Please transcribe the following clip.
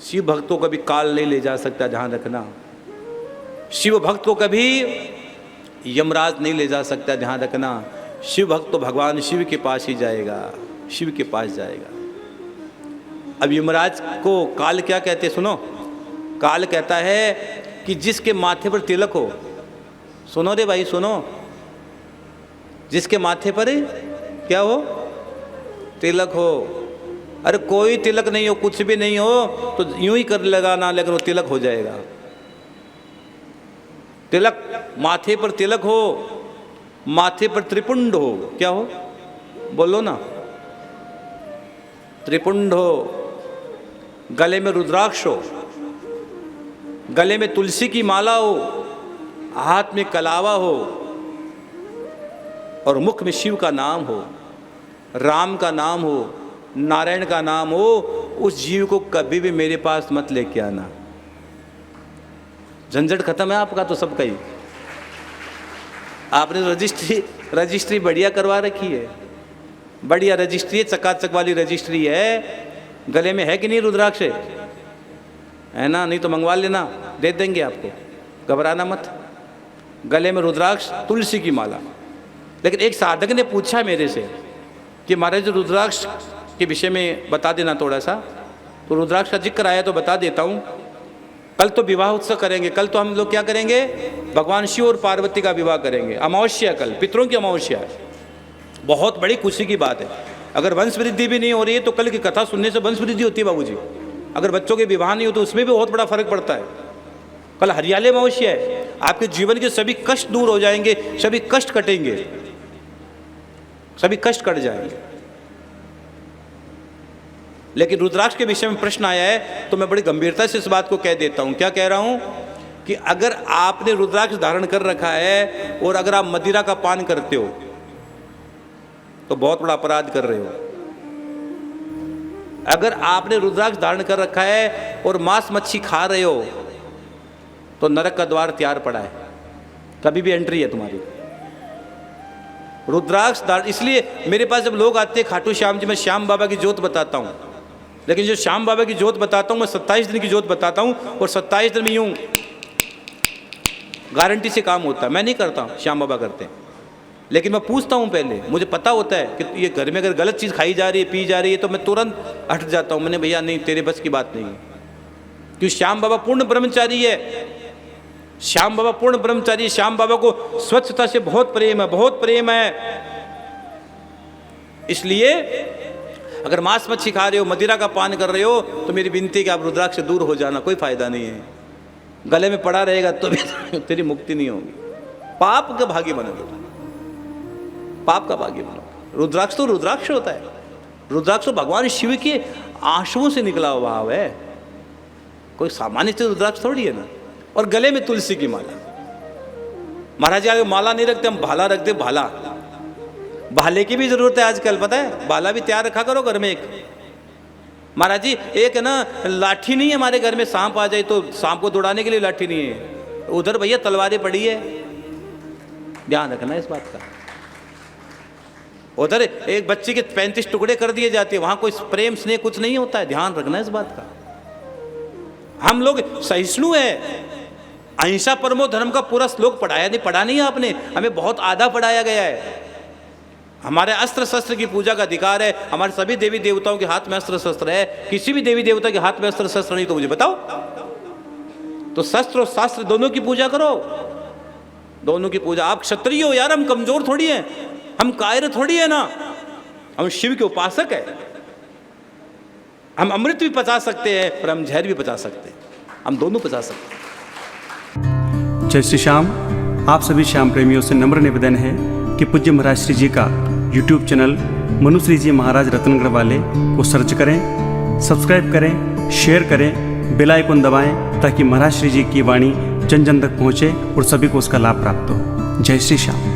शिव भक्त को कभी काल नहीं ले जा सकता, ध्यान रखना। शिव भक्त को कभी यमराज नहीं ले जा सकता, ध्यान रखना। शिव भक्त तो भगवान शिव के पास ही जाएगा, शिव के पास जाएगा। अब यमराज को काल क्या कहते हैं सुनो। काल कहता है कि जिसके माथे पर तिलक हो, सुनो रे भाई सुनो, जिसके माथे पर क्या हो, तिलक हो। अरे कोई तिलक नहीं हो, कुछ भी नहीं हो तो यूं ही कर लगाना, लेकिन वो तिलक हो जाएगा। तिलक, माथे पर तिलक हो, माथे पर त्रिपुंड हो, क्या हो बोलो ना, त्रिपुंड हो, गले में रुद्राक्ष हो, गले में तुलसी की माला हो, हाथ में कलावा हो और मुख में शिव का नाम हो, राम का नाम हो, नारायण का नाम हो, उस जीव को कभी भी मेरे पास मत लेके आना। झंझट खत्म है आपका तो सबका ही। आपने रजिस्ट्री बढ़िया करवा रखी है, बढ़िया रजिस्ट्री है, चकाचक वाली रजिस्ट्री है। गले में है कि नहीं रुद्राक्ष, है ना? नहीं तो मंगवा लेना, दे देंगे आपको, घबराना मत। गले में रुद्राक्ष, तुलसी की माला। लेकिन एक साधक ने पूछा मेरे से कि महाराज रुद्राक्ष के विषय में बता देना थोड़ा सा। तो रुद्राक्ष का जिक्र आया तो बता देता हूँ। कल तो विवाह उत्सव करेंगे, कल तो हम लोग क्या करेंगे, भगवान शिव और पार्वती का विवाह करेंगे। अमावस्या, कल पितरों की अमावस्या है। बहुत बड़ी खुशी की बात है। अगर वंश वृद्धि भी नहीं हो रही है तो कल की कथा सुनने से वंश वृद्धि होती है बाबूजी। अगर बच्चों के विवाह नहीं हो तो उसमें भी बहुत बड़ा फर्क पड़ता है। कल हरियाली अमावस्या है, आपके जीवन के सभी कष्ट दूर हो जाएंगे, सभी कष्ट कटेंगे, सभी कष्ट कट जाएंगे। लेकिन रुद्राक्ष के विषय में प्रश्न आया है तो मैं बड़ी गंभीरता से इस बात को कह देता हूं। क्या कह रहा हूं कि अगर आपने रुद्राक्ष धारण कर रखा है और अगर आप मदिरा का पान करते हो तो बहुत बड़ा अपराध कर रहे हो। अगर आपने रुद्राक्ष धारण कर रखा है और मांस मच्छी खा रहे हो तो नरक का द्वार तैयार पड़ा है, कभी भी एंट्री है तुम्हारी। रुद्राक्ष धारण, इसलिए मेरे पास जब लोग आते हैं खाटू श्याम जी, मैं श्याम बाबा की जोत बताता हूं। लेकिन जो श्याम बाबा की जोत बताता हूं मैं 27 दिन की जोत बताता हूं और 27 दिन में यूं गारंटी से काम होता है। मैं नहीं करता हूं, श्याम बाबा करते हैं। लेकिन मैं पूछता हूं पहले, मुझे पता होता है कि ये घर में अगर गलत चीज़ खाई जा रही है, पी जा रही है तो मैं तुरंत हट जाता हूं। मैंने भैया नहीं, तेरे बस की बात नहीं है। क्योंकि श्याम बाबा पूर्ण ब्रह्मचारी है, श्याम बाबा पूर्ण ब्रह्मचारी। श्याम बाबा को स्वच्छता से बहुत प्रेम है, बहुत प्रेम है। इसलिए अगर मांस मच्छी खा रहे हो, मदिरा का पान कर रहे हो तो मेरी विनती है कि आप रुद्राक्ष से दूर हो जाना, कोई फायदा नहीं है। गले में पड़ा रहेगा तो भी तेरी मुक्ति नहीं होगी, पाप का भागी बनोगे, पाप का भागी बनोगे। रुद्राक्ष तो रुद्राक्ष होता है, रुद्राक्ष तो भगवान शिव के आंसुओं से निकला हुआ भाव है, कोई सामान्य से रुद्राक्ष थोड़ी है ना। और गले में तुलसी की माला। महाराज आगे माला नहीं रखते, हम भाला रखते, भाला। भाले की भी जरूरत है आजकल, पता है, भाला भी तैयार रखा करो घर में एक। महाराज जी एक है ना, लाठी नहीं है हमारे घर में, सांप आ जाए तो सांप को दौड़ाने के लिए लाठी नहीं है, उधर भैया तलवारें पड़ी है, ध्यान रखना इस बात का। उधर एक बच्चे के 35 टुकड़े कर दिए जाते हैं, वहां कोई प्रेम स्नेह कुछ नहीं होता है, ध्यान रखना इस बात का। हम लोग सहिष्णु है, अहिंसा परमो धर्म का पूरा श्लोक पढ़ाया नहीं, पढ़ा नहीं आपने, हमें बहुत आधा पढ़ाया गया है। हमारे अस्त्र शस्त्र की पूजा का अधिकार है, हमारे सभी देवी देवताओं के हाथ में अस्त्र शस्त्र है। किसी भी देवी देवता के हाथ में अस्त्र शस्त्र नहीं तो मुझे बताओ। तो शस्त्र और शास्त्र दोनों की पूजा करो, दोनों की पूजा। आप क्षत्रिय हो यार, हम कमजोर थोड़ी हैं, हम कायर थोड़ी है ना, हम शिव के उपासक है। हम अमृत भी पचा सकते हैं और हम जहर भी पचा सकते हैं, हम दोनों पचा सकते हैं। जय श्री श्याम। आप सभी श्याम प्रेमियों से नम्र निवेदन है कि पूज्य महाराज श्री जी का YouTube चैनल मनुश्री जी महाराज रत्नगढ़ वाले को सर्च करें, सब्सक्राइब करें, शेयर करें, बेल आइकन दबाएं ताकि महाराज श्री जी की वाणी जन जन तक पहुँचे और सभी को उसका लाभ प्राप्त हो। जय श्री श्याम।